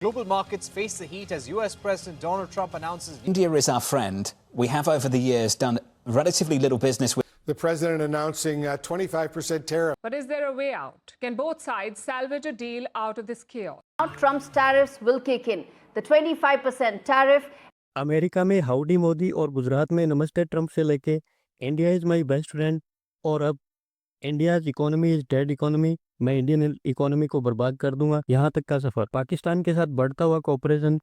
Global markets face the heat as US President Donald Trump announces India is our friend. We have over the years done relatively little business with. The president announcing a 25% tariff. But is there a way out? Can both sides salvage a deal out of this chaos? Now Trump's tariffs will kick in. The 25% tariff. America में howdy Modi और गुजरात में नमस्ते Trump से लेके India is my best friend और अब India's economy is dead economy, मैं Indian economy को बर्बाद कर दूंगा, यहाँ तक का सफ़र। पाकिस्तान के साथ बढ़ता हुआ कोऑपरेशन।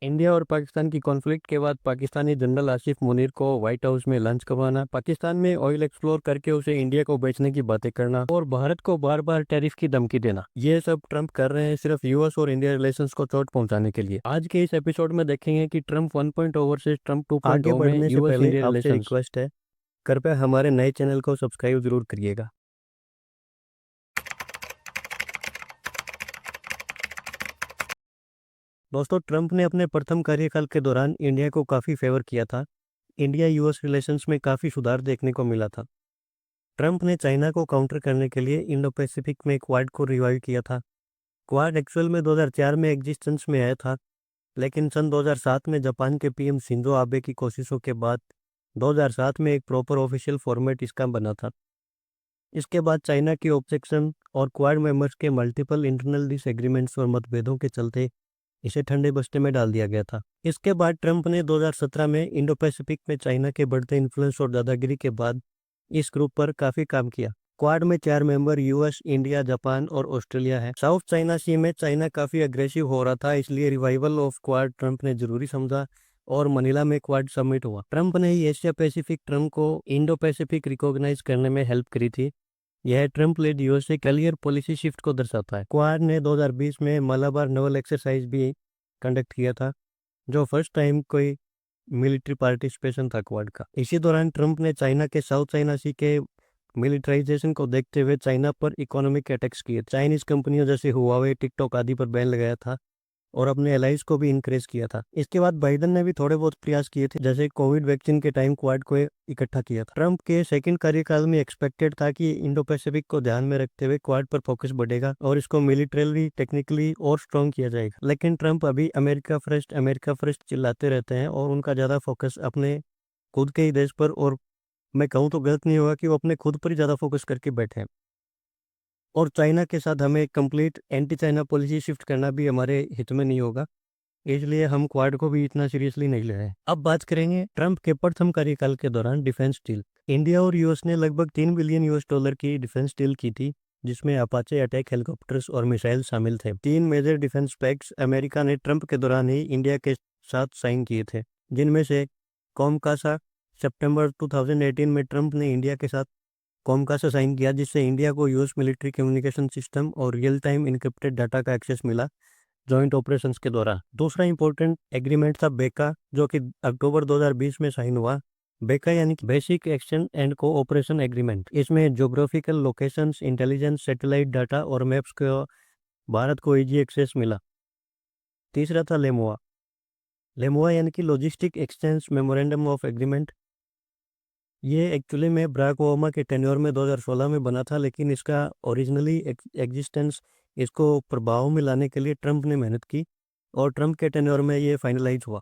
इंडिया और पाकिस्तान की कॉन्फ्लिक्ट के बाद पाकिस्तानी जनरल आसिफ मुनीर को व्हाइट हाउस में लंच करवाना, पाकिस्तान में ऑयल एक्सप्लोर करके उसे इंडिया को बेचने की बातें करना और भारत को बार बार टैरिफ की धमकी देना, ये सब ट्रंप कर रहे हैं सिर्फ यूएस और इंडिया रिलेशंस को चोट पहुंचाने के लिए। आज के इस एपिसोड में देखेंगे कि ट्रंप 1.0 वर्सेस ट्रंप 2.0 आगे बढ़ने से पहले आपसे रिक्वेस्ट है, कृपया हमारे नए चैनल को सब्सक्राइब जरूर करिएगा। दोस्तों, ट्रंप ने अपने प्रथम कार्यकाल के दौरान इंडिया को काफ़ी फेवर किया था। इंडिया यूएस रिलेशंस में काफ़ी सुधार देखने को मिला था। ट्रंप ने चाइना को काउंटर करने के लिए इंडो पैसिफिक में क्वाड को रिवाइव किया था। क्वाड एक्चुअल में 2004 में एग्जिस्टेंस में आया था, लेकिन सन 2007 में जापान के पीएम शिंजो आबे की कोशिशों के बाद 2007 में एक प्रॉपर ऑफिशियल फॉर्मेट इसका बना था। इसके बाद चाइना की ऑब्जेक्शन और क्वाड मेंबर्स के मल्टीपल इंटरनल डिसएग्रीमेंट्स और मतभेदों के चलते इसे ठंडे बस्ते में डाल दिया गया था। इसके बाद ट्रंप ने 2017 में इंडो पैसिफिक में चाइना के बढ़ते इन्फ्लुएंस और दादागिरी के बाद इस ग्रुप पर काफ़ी काम किया। क्वाड में 4 मेंबर यूएस, इंडिया, जापान और ऑस्ट्रेलिया है। साउथ चाइना सी में चाइना काफ़ी अग्रेसिव हो रहा था, इसलिए रिवाइवल ऑफ क्वाड ट्रंप ने जरूरी समझा और मनीला में क्वाड समिट हुआ। ट्रंप ने ही एशिया पैसिफिक ट्रंप को इंडो पैसिफिक रिकॉग्नाइज करने में हेल्प करी थी। यह Trump led USA clear policy shift को दर्शाता है। क्वाड ने 2020 में मलाबार नवल एक्सरसाइज भी कंडक्ट किया था, जो फर्स्ट टाइम कोई मिलिट्री पार्टिसिपेशन था क्वाड का। इसी दौरान ट्रंप ने चाइना के साउथ चाइना सी के मिलिट्राइजेशन को देखते हुए चाइना पर इकोनॉमिक अटैक्स किए। चाइनीज कंपनियों जैसे हुआवे, टिकटॉक आदि पर बैन लगाया था और अपने एलाइज को भी इंक्रेज किया था। इसके बाद बाइडन ने भी थोड़े बहुत प्रयास किए थे, जैसे कोविड वैक्सीन के टाइम क्वाड को इकट्ठा किया था। ट्रंप के सेकंड कार्यकाल में एक्सपेक्टेड था कि इंडो पैसिफिक को ध्यान में रखते हुए क्वाड पर फोकस बढ़ेगा और इसको मिलिटरली, टेक्निकली और स्ट्रॉन्ग किया जाएगा। लेकिन ट्रंप अभी अमेरिका फर्स्ट चिल्लाते रहते हैं और उनका ज़्यादा फोकस अपने खुद के ही देश पर, और मैं कहूँ तो गलत नहीं होगा कि वो अपने खुद पर ही ज़्यादा फोकस करके बैठे हैं। और चाइना के साथ हमें complete anti China policy shift करना भी हमारे हित में नहीं होगा, इसलिए हम क्वाड को भी इतना सीरियसली नहीं ले रहे हैं। अब बात करेंगे ट्रंप के प्रथम कार्यकाल के दौरान डिफेंस डील। इंडिया और यूएस ने लगभग $3 बिलियन की डिफेंस डील की थी, जिसमें अपाचे अटैक हेलीकॉप्टर्स और मिसाइल शामिल थे। 3 मेजर डिफेंस पैक्ट्स अमेरिका ने ट्रंप के दौरान ही इंडिया के साथ साइन किए थे, जिनमें से कॉमकासा सितंबर 2018 में ट्रंप ने इंडिया के साथ कॉमकासा साइन किया, जिससे इंडिया को यूएस मिलिट्री कम्युनिकेशन सिस्टम और रियल टाइम इनक्रिप्टेड डाटा का एक्सेस मिला जॉइंट ऑपरेशंस के दौरान। दूसरा इंपॉर्टेंट एग्रीमेंट था बेका, जो कि अक्टूबर 2020 में साइन हुआ। बेका यानी कि basic exchange and cooperation agreement. इसमें geographical locations, intelligence, satellite data और मैप्स को भारत को ईजी एक्सेस मिला। तीसरा था लेमुआ यानी कि logistic exchange memorandum of agreement. ये एक्चुअली में बराक ओबामा के टेन्योर में 2016 में बना था, लेकिन इसका ओरिजिनली एग्जिस्टेंस, इसको प्रभाव में लाने के लिए ट्रंप ने मेहनत की और ट्रंप के टेन्योर में ये फाइनलाइज हुआ।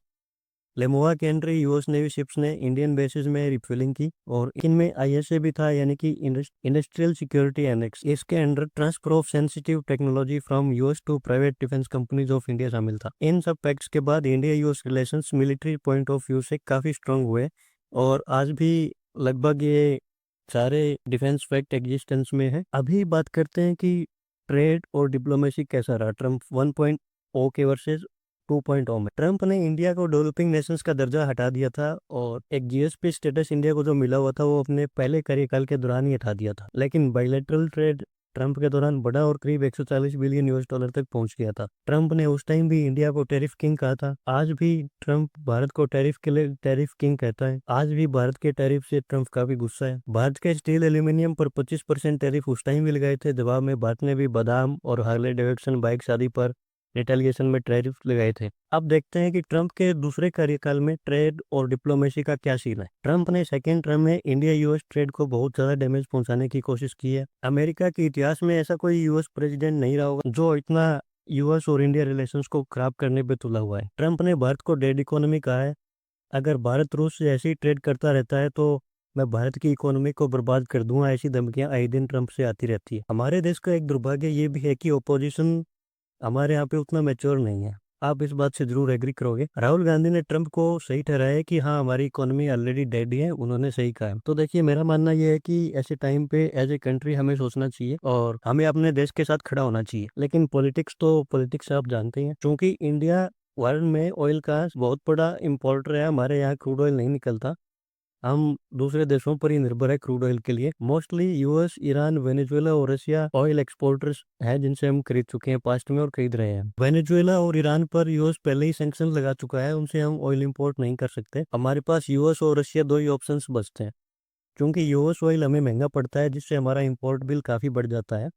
लेमुआ के एंट्री यूएस नेवी शिप्स ने इंडियन बेसिस में रिफ्यूलिंग की और इनमें आईएसए भी था, यानी कि इंडस्ट्रियल सिक्योरिटी एनेक्स। इसके under transfer of sensitive technology from US to private defence companies of India शामिल था। इन सब पैक्ट्स के बाद India US relations military point of view से काफ़ी स्ट्रांग हुए और आज भी लगभग ये सारे डिफेंस फैक्ट एग्जिस्टेंस में है। अभी बात करते हैं कि ट्रेड और डिप्लोमेसी कैसा रहा ट्रंप 1.0 के वर्सेस 2.0 में। ट्रंप ने इंडिया को डेवलपिंग नेशंस का दर्जा हटा दिया था और एक जीएसपी स्टेटस इंडिया को जो मिला हुआ था वो अपने पहले कार्यकाल के दौरान ही हटा दिया था। लेकिन बायलैटरल ट्रेड ट्रंप के दौरान बढ़ा और करीब $140 बिलियन तक पहुंच गया था। ट्रंप ने उस टाइम भी इंडिया को टैरिफ किंग कहा था। आज भी ट्रंप भारत को टैरिफ के लिए टैरिफ किंग कहता है। आज भी भारत के टैरिफ से ट्रंप काफी गुस्सा है। भारत के स्टील एल्यूमिनियम पर 25% टैरिफ उस टाइम भी लगाए थे। जवाब में भारत ने भी बादाम और हार्ले डेविडसन बाइक्स आदि पर रिटेलिएशन में टैरिफ लगाए थे। अब देखते हैं कि ट्रंप के दूसरे कार्यकाल में ट्रेड और डिप्लोमेसी का क्या सीन है। ट्रंप ने सेकेंड टर्म में इंडिया यूएस ट्रेड को बहुत ज्यादा डैमेज पहुंचाने की कोशिश की है। अमेरिका के इतिहास में ऐसा कोई यूएस प्रेसिडेंट नहीं रहा होगा जो इतना यूएस और इंडिया रिलेशंस को खराब करने पे तुला हुआ है। ट्रंप ने भारत को डेड इकोनॉमी कहा है। अगर भारत रूस से ऐसे ही ट्रेड करता रहता है तो मैं भारत की इकोनॉमी को बर्बाद कर दूंगा, ऐसी धमकियां आए दिन ट्रंप से आती रहती है। हमारे देश का एक दुर्भाग्य ये भी है कि ओपोजिशन हमारे यहाँ पे उतना मैच्योर नहीं है। आप इस बात से जरूर एग्री करोगे। राहुल गांधी ने ट्रंप को सही ठहराया कि हाँ, हमारी इकोनॉमी ऑलरेडी डेड है, उन्होंने सही कहा है। तो देखिए, मेरा मानना ये है कि ऐसे टाइम पे एज ए कंट्री हमें सोचना चाहिए और हमें अपने देश के साथ खड़ा होना चाहिए। लेकिन पॉलिटिक्स तो पॉलिटिक्स आप जानते हैं, क्योंकि इंडिया वर्ल्ड में ऑयल का बहुत बड़ा इम्पोर्टर है। हमारे यहाँ क्रूड ऑयल नहीं निकलता, हम दूसरे देशों पर ही निर्भर है क्रूड ऑयल के लिए। मोस्टली यूएस, ईरान, वेनेजुएला और रशिया ऑयल एक्सपोर्टर्स हैं जिनसे हम खरीद चुके हैं पास्ट में और खरीद रहे हैं। वेनेजुएला और ईरान पर यूएस पहले ही सैंक्शन लगा चुका है, उनसे हम ऑयल इंपोर्ट नहीं कर सकते। हमारे पास यूएस और रशिया दो ही ऑप्शंस बचते हैं, क्योंकि यूएस ऑयल हमें महंगा पड़ता है, जिससे हमारा इंपोर्ट बिल काफ़ी बढ़ जाता है।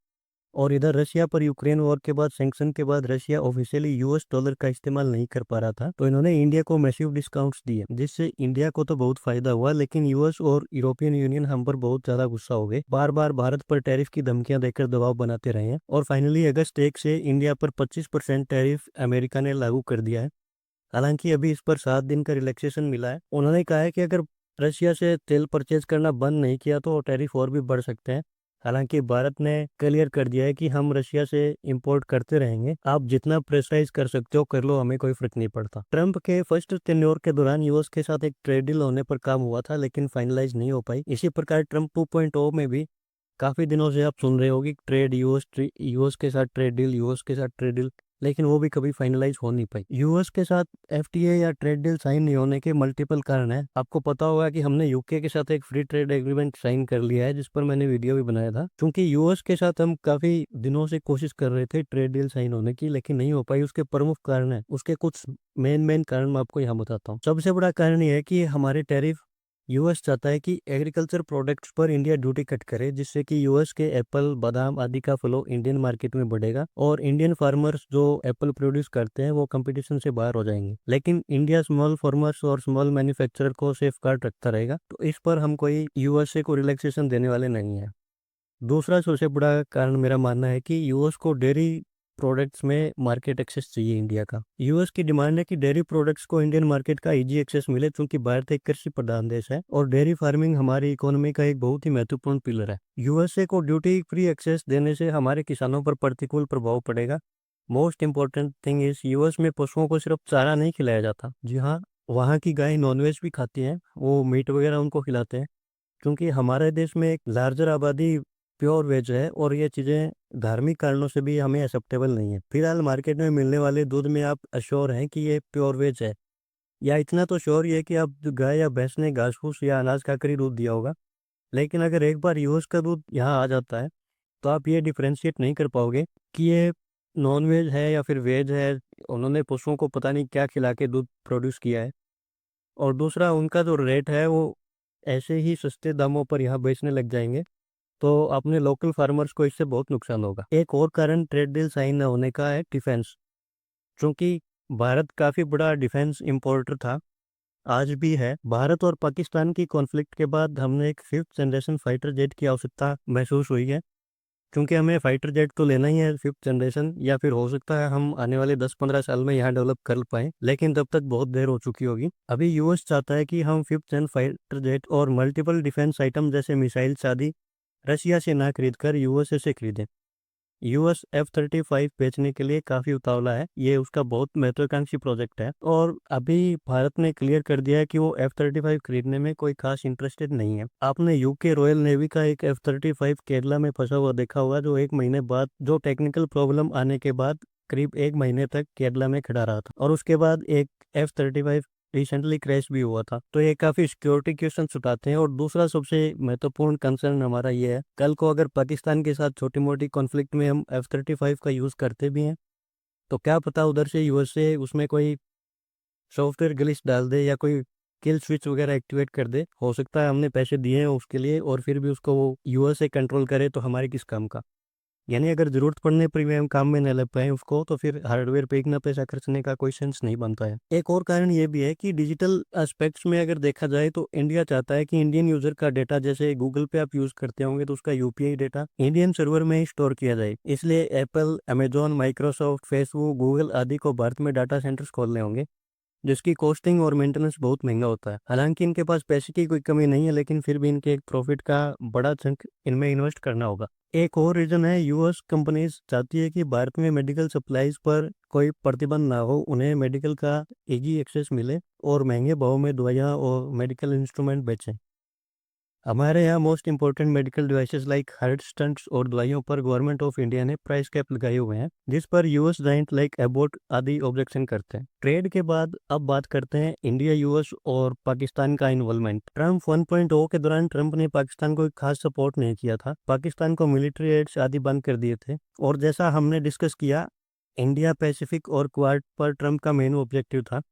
और इधर रशिया पर यूक्रेन वॉर के बाद, सैंक्शन के बाद रशिया ऑफिशियली यूएस डॉलर का इस्तेमाल नहीं कर पा रहा था, तो इन्होंने इंडिया को मैसिव डिस्काउंट्स दिए, जिससे इंडिया को तो बहुत फायदा हुआ। लेकिन यूएस और यूरोपियन यूनियन हम पर बहुत ज्यादा गुस्सा हो गए, बार बार भारत पर टैरिफ की धमकियां देकर दबाव बनाते रहे हैं। और फाइनली अगस्त 1 से इंडिया पर 25% टैरिफ अमेरिका ने लागू कर दिया है। हालांकि अभी इस पर 7 दिन का रिलैक्सेशन मिला है। उन्होंने कहा है कि अगर रशिया से तेल परचेज करना बंद नहीं किया तो टैरिफ और भी बढ़ सकते हैं। हालांकि भारत ने क्लियर कर दिया है कि हम रशिया से इंपोर्ट करते रहेंगे, आप जितना प्रेशराइज कर सकते हो कर लो, हमें कोई फर्क नहीं पड़ता। ट्रंप के फर्स्ट टेन्योर के दौरान यूएस के साथ एक ट्रेड डील होने पर काम हुआ था, लेकिन फाइनलाइज नहीं हो पाई। इसी प्रकार ट्रंप 2.0 में भी काफी दिनों से आप सुन रहे होगी ट्रेड यूएस के साथ ट्रेड डील, यूएस के साथ ट्रेड डील, लेकिन वो भी कभी फाइनलाइज हो नहीं पाई। यूएस के साथ एफटीए या ट्रेड डील साइन नहीं होने के मल्टीपल कारण है। आपको पता होगा कि हमने यूके के साथ एक फ्री ट्रेड एग्रीमेंट साइन कर लिया है, जिस पर मैंने वीडियो भी बनाया था। क्योंकि यूएस के साथ हम काफी दिनों से कोशिश कर रहे थे ट्रेड डील साइन होने की, लेकिन नहीं हो पाई। उसके प्रमुख कारण है, उसके कुछ मेन कारण मैं आपको यहाँ बताता हूँ। सबसे बड़ा कारण ये है कि हमारे टैरिफ, यूएस चाहता है कि एग्रीकल्चर प्रोडक्ट्स पर इंडिया ड्यूटी कट करे, जिससे कि यूएस के एप्पल, बादाम आदि का फ्लो इंडियन मार्केट में बढ़ेगा और इंडियन फार्मर्स जो एप्पल प्रोड्यूस करते हैं वो कंपटीशन से बाहर हो जाएंगे। लेकिन इंडिया स्मॉल फार्मर्स और स्मॉल मैन्युफैक्चरर को सेफ गार्ड रखता रहेगा, तो इस पर हम कोई यूएसए को रिलैक्सेशन देने वाले नहीं है। दूसरा सबसे बड़ा कारण मेरा मानना है कि यूएस को डेयरी प्रोडक्ट्स में मार्केट एक्सेस चाहिए इंडिया का। यूएस की डिमांड है कि डेयरी प्रोडक्ट्स को इंडियन मार्केट का इजी एक्सेस मिले, क्योंकि भारत एक कृषि प्रधान देश है और डेयरी फार्मिंग हमारी इकोनॉमी का एक बहुत ही महत्वपूर्ण पिलर है। यूएसए को ड्यूटी फ्री एक्सेस देने से हमारे किसानों पर प्रतिकूल प्रभाव पड़ेगा। Most important thing is, US में पशुओं को सिर्फ चारा नहीं खिलाया जाता। जी हाँ, वहाँ की गाय नॉनवेज भी खाती हैं, वो मीट वगैरह उनको खिलाते हैं, क्योंकि हमारे देश में एक लार्जर आबादी प्योर वेज है और ये चीज़ें धार्मिक कारणों से भी हमें एक्सेप्टेबल नहीं है। फिलहाल मार्केट में मिलने वाले दूध में आप अश्योर हैं कि ये प्योर वेज है, या इतना तो श्योर ही है कि आप गाय या भैंस ने घास फूस या अनाज खाकर ही दूध दिया होगा। लेकिन अगर एक बार यूएस का दूध यहाँ आ जाता है तो आप ये डिफ्रेंशिएट नहीं कर पाओगे कि ये नॉन वेज है या फिर वेज है। उन्होंने पशुओं को पता नहीं क्या खिला के दूध प्रोड्यूस किया है। और दूसरा, उनका जो रेट है वो ऐसे ही सस्ते दामों पर यहाँ बेचने लग जाएंगे, तो अपने लोकल फार्मर्स को इससे बहुत नुकसान होगा। एक और कारण ट्रेड डील साइन न होने का है डिफेंस, क्योंकि भारत काफ़ी बड़ा डिफेंस इंपोर्टर था, आज भी है। भारत और पाकिस्तान की कॉन्फ्लिक्ट के बाद हमने एक 5th जनरेशन फाइटर जेट की आवश्यकता महसूस हुई है, क्योंकि हमें फाइटर जेट तो लेना ही है 5th जनरेशन, या फिर हो सकता है हम आने वाले 10-15 साल में यहाँ डेवलप कर पाएँ, लेकिन तब तक बहुत देर हो चुकी होगी। अभी यूएस चाहता है कि हम 5th जन फाइटर जेट और मल्टीपल डिफेंस आइटम जैसे मिसाइल्स आदि रशिया से ना खरीदकर यूएसए से खरीदें। यूएस F-35 बेचने के लिए काफ़ी उतावला है, ये उसका बहुत महत्वाकांक्षी प्रोजेक्ट है। और अभी भारत ने क्लियर कर दिया है कि वो F-35 खरीदने में कोई खास इंटरेस्टेड नहीं है। आपने यूके रॉयल नेवी का एक F-35 केरला में फंसा हुआ देखा होगा, जो 1 महीने बाद, जो टेक्निकल प्रॉब्लम आने के बाद करीब 1 महीने तक केरला में खड़ा रहा था, और उसके बाद एक F-35 रिसेंटली क्रैश भी हुआ था। तो ये काफ़ी सिक्योरिटी क्वेश्चन उठाते हैं। और दूसरा सबसे महत्वपूर्ण कंसर्न हमारा ये है, कल को अगर पाकिस्तान के साथ छोटी मोटी कॉन्फ्लिक्ट में हम F-35 का यूज़ करते भी हैं, तो क्या पता उधर से यूएसए उसमें कोई सॉफ्टवेयर ग्लिच डाल दे या कोई किल स्विच वगैरह एक्टिवेट कर दे। हो सकता है हमने पैसे दिए हैं उसके लिए और फिर भी उसको वो यूएसए कंट्रोल करे, तो हमारे किस काम का। यानी अगर ज़रूरत पड़ने पर भी हम काम में न लग पाएँ उसको, तो फिर हार्डवेयर पे इतना पैसा खर्चने का कोई सेंस नहीं बनता है। एक और कारण ये भी है कि डिजिटल एस्पेक्ट्स में अगर देखा जाए तो इंडिया चाहता है कि इंडियन यूज़र का डेटा, जैसे गूगल पे आप यूज़ करते होंगे तो उसका यूपीआई डेटा इंडियन सर्वर में ही स्टोर किया जाए। इसलिए Apple, Amazon, Microsoft, Facebook, Google आदि को भारत में डाटा सेंटर्स खोलने होंगे, जिसकी कॉस्टिंग और मेंटेनेंस बहुत महंगा होता है। हालांकि इनके पास पैसे की कोई कमी नहीं है, लेकिन फिर भी इनके एक प्रॉफिट का बड़ा चंक इनमें इन्वेस्ट करना होगा। एक और रीज़न है, यूएस कंपनीज चाहती है कि भारत में मेडिकल सप्लाईज पर कोई प्रतिबंध ना हो, उन्हें मेडिकल का ईजी एक्सेस मिले और महंगे भाव में दवाइयाँ और मेडिकल इंस्ट्रूमेंट बेचें। हमारे यहाँ most important medical devices like heart stunts और दवाइयों पर गवर्नमेंट ऑफ इंडिया ने प्राइस कैप लगाए हुए हैं, जिस पर यूएस जाइंट लाइक एबॉट आदि ऑब्जेक्शन करते हैं। ट्रेड के बाद अब बात करते हैं इंडिया, यूएस और पाकिस्तान का इन्वॉल्वमेंट। ट्रम्प 1.0 के दौरान ट्रम्प ने पाकिस्तान को खास सपोर्ट नहीं किया था, पाकिस्तान को मिलिट्री एड्स आदि बंद कर दिए थे। और जैसा हमने डिस्कस किया, इंडिया पैसिफिक और क्वाड पर ट्रम्प का मेन ऑब्जेक्टिव था,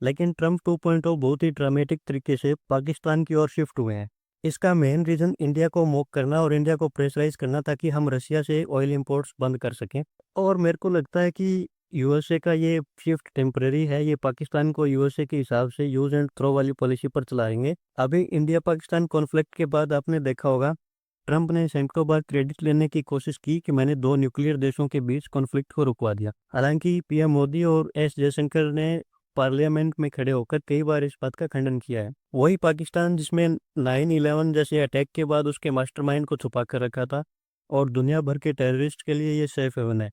लेकिन ट्रम्प 2.0 बहुत ही ड्रामेटिक तरीके से पाकिस्तान की ओर शिफ्ट हुए हैं। इसका मेन रीज़न इंडिया को मॉक करना और इंडिया को प्रेशराइज करना, ताकि हम रशिया से ऑयल इंपोर्ट्स बंद कर सकें। और मेरे को लगता है कि यूएसए का ये शिफ्ट टेम्परेरी है, ये पाकिस्तान को यूएसए के हिसाब से यूज एंड थ्रो वाली पॉलिसी पर चलाएंगे। अभी इंडिया पाकिस्तान कॉन्फ्लिक्ट के बाद आपने देखा होगा, ट्रंप ने सैकड़ों बार क्रेडिट लेने की कोशिश की कि मैंने 2 न्यूक्लियर देशों के बीच कॉन्फ्लिक्ट को रुकवा दिया। हालांकि पीएम मोदी और एस जयशंकर ने पार्लियामेंट में खड़े होकर कई बार इस बात का खंडन किया है। वही पाकिस्तान जिसमें 9/11 जैसे अटैक के बाद उसके मास्टरमाइंड को छुपा कर रखा था और दुनिया भर के टेररिस्ट के लिए ये सेफ हेवन है,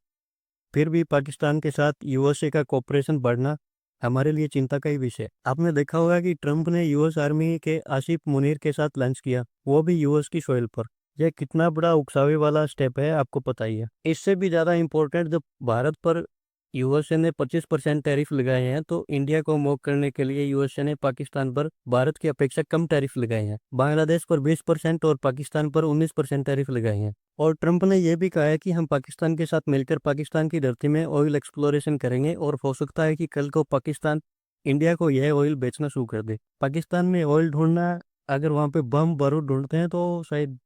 फिर भी पाकिस्तान के साथ यूएसए का कोऑपरेशन बढ़ना हमारे लिए चिंता का ही विषय। आपने देखा होगा कि ट्रंप ने यूएस आर्मी के आसिफ मुनीर के साथ लंच किया, वो भी यूएस की सोइल पर। यह कितना बड़ा उकसावे वाला स्टेप है, आपको पता ही है। इससे भी ज़्यादा इम्पोर्टेंट, जब भारत पर यूएसए ने 25% टैरिफ लगाए हैं, तो इंडिया को मॉक करने के लिए यूएसए ने पाकिस्तान पर भारत की अपेक्षा कम टैरिफ लगाए हैं। बांग्लादेश पर 20% और पाकिस्तान पर 19% टैरिफ लगाए हैं। और ट्रंप ने यह भी कहा है कि हम पाकिस्तान के साथ मिलकर पाकिस्तान की धरती में ऑयल एक्सप्लोरेशन करेंगे, और हो सकता है कि कल को पाकिस्तान इंडिया को यह ऑयल बेचना शुरू कर दे। पाकिस्तान में ऑयल ढूंढना, अगर वहाँ पे बम बारूद ढूंढते हैं तो शायद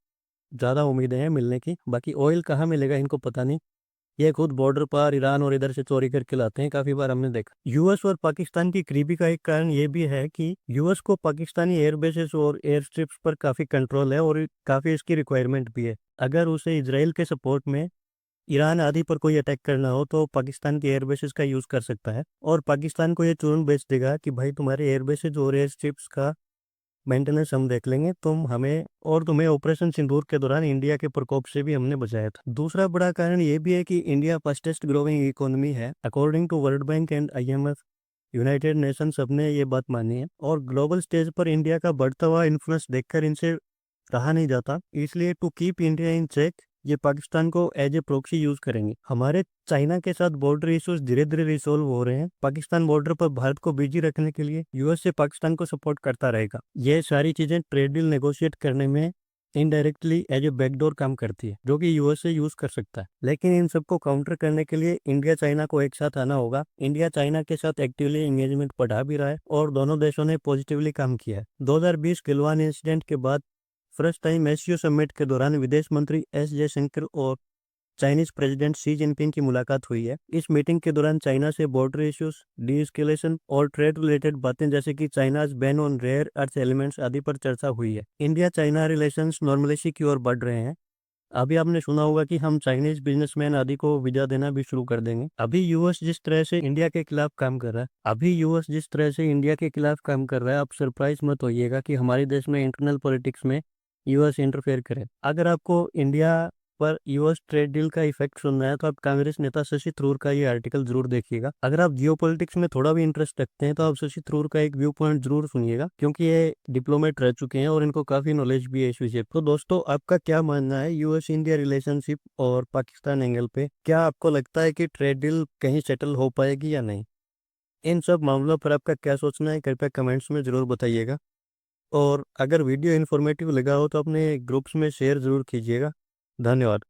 ज़्यादा उम्मीदें हैं मिलने की। बाकी ऑयल कहाँ मिलेगा इनको पता नहीं, ये खुद बॉर्डर पार ईरान और इधर से चोरी करके लाते हैं, काफ़ी बार हमने देखा। यूएस और पाकिस्तान की करीबी का एक कारण ये भी है कि यूएस को पाकिस्तानी एयरबेसेस और एयर स्ट्रिप्स पर काफ़ी कंट्रोल है और काफ़ी इसकी रिक्वायरमेंट भी है। अगर उसे इजराइल के सपोर्ट में ईरान आदि पर कोई अटैक करना हो तो पाकिस्तान के एयरबेसेस का यूज़ कर सकता है, और पाकिस्तान को ये चूरन बेच देगा कि भाई तुम्हारे एयरबेसेस और एयर स्ट्रिप्स का मेंटेनेंस हम देख लेंगे, तुम्हें ऑपरेशन सिंदूर के दौरान इंडिया के प्रकोप से भी हमने बचाया था। दूसरा बड़ा कारण ये भी है कि इंडिया फास्टेस्ट ग्रोइंग इकोनॉमी है according to World Bank and IMF, United Nation सबने ये बात मानी है। और ग्लोबल स्टेज पर इंडिया का बढ़ता हुआ इन्फ्लुएंस देखकर इनसे रहा नहीं जाता, इसलिए to keep India in check ये पाकिस्तान को एज ए प्रॉक्सी यूज करेंगे। हमारे चाइना के साथ बॉर्डर इश्यूज धीरे धीरे रिसोल्व हो रहे हैं। पाकिस्तान बॉर्डर पर भारत को बिजी रखने के लिए यूएस से पाकिस्तान को सपोर्ट करता रहेगा। ये सारी चीजें ट्रेड डील नेगोशिएट करने में इनडायरेक्टली एज ए बैकडोर काम करती है, जो कि यूएस से यूज कर सकता है। लेकिन इन सबको काउंटर करने के लिए इंडिया चाइना को एक साथ आना होगा। इंडिया चाइना के साथ एक्टिवली एंगेजमेंट बढ़ा भी रहा है और दोनों देशों ने पॉजिटिवली काम किया है। 2020 गलवान इंसिडेंट के बाद फर्स्ट टाइम एससीओ समिट के दौरान विदेश मंत्री एस जयशंकर और चाइनीज प्रेसिडेंट शी जिनपिंग की मुलाकात हुई है। इस मीटिंग के दौरान चाइना से बॉर्डर इश्यूज, डी-एस्केलेशन और ट्रेड रिलेटेड बातें जैसे कि China's ban on rare earth elements आदि पर चर्चा हुई है। इंडिया चाइना रिलेशंस नॉर्मलिसी की ओर बढ़ रहे हैं। अभी आपने सुना होगा कि हम चाइनीज बिजनेसमैन आदि को वीजा देना भी शुरू कर देंगे। अभी यूएस जिस तरह से इंडिया के खिलाफ काम कर रहा है, आप सरप्राइज मत होइएगा कि हमारे देश में इंटरनल पॉलिटिक्स में यूएस इंटरफेयर करे। अगर आपको इंडिया पर यूएस ट्रेड डील का इफेक्ट सुनना है तो आप कांग्रेस नेता शशि थरूर का ये आर्टिकल जरूर देखिएगा। अगर आप जियोपॉलिटिक्स में थोड़ा भी इंटरेस्ट रखते हैं तो आप शशि थरूर का एक व्यू पॉइंट जरूर सुनिएगा, क्योंकि ये डिप्लोमेट रह चुके हैं और इनको काफी नॉलेज भी है इस विषय। तो दोस्तों, आपका क्या मानना है यूएस इंडिया रिलेशनशिप और पाकिस्तान एंगल पे? क्या आपको लगता है कि ट्रेड डील कहीं सेटल हो पाएगी या नहीं? इन सब मामलों पर आपका क्या सोचना है, कृपया कमेंट्स में जरूर बताइएगा। और अगर वीडियो इन्फॉर्मेटिव लगा हो तो अपने ग्रुप्स में शेयर जरूर कीजिएगा। धन्यवाद।